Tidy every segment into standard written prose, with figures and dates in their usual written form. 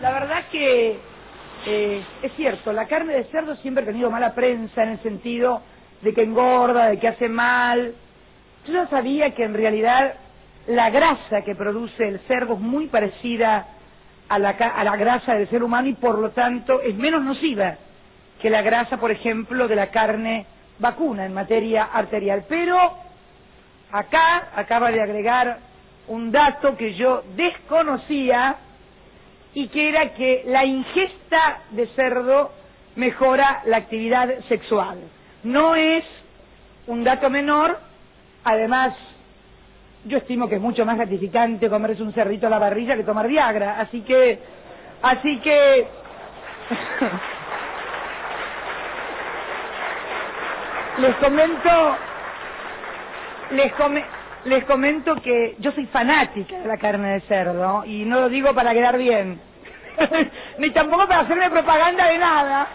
la verdad que es cierto, la carne de cerdo siempre ha tenido mala prensa en el sentido de que engorda, de que hace mal. Yo ya sabía que en realidad la grasa que produce el cerdo es muy parecida a la grasa del ser humano y por lo tanto es menos nociva que la grasa, por ejemplo, de la carne vacuna en materia arterial. Pero acá acaba de agregar un dato que yo desconocía y que era que la ingesta de cerdo mejora la actividad sexual. No es un dato menor, además yo estimo que es mucho más gratificante comerse un cerdito a la parrilla que tomar Viagra, así que les comento que yo soy fanática de la carne de cerdo y no lo digo para quedar bien ni tampoco para hacerme propaganda de nada.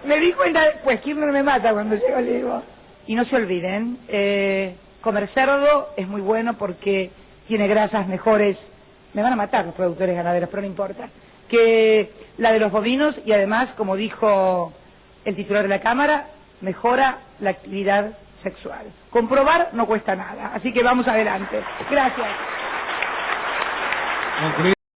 Me di cuenta, pues Kirchner me mata cuando llego, le digo. Y no se olviden, comer cerdo es muy bueno porque tiene grasas mejores, me van a matar los productores ganaderos, pero no importa, que la de los bovinos y además, como dijo el titular de la Cámara, mejora la actividad sexual. Comprobar no cuesta nada, así que vamos adelante. Gracias.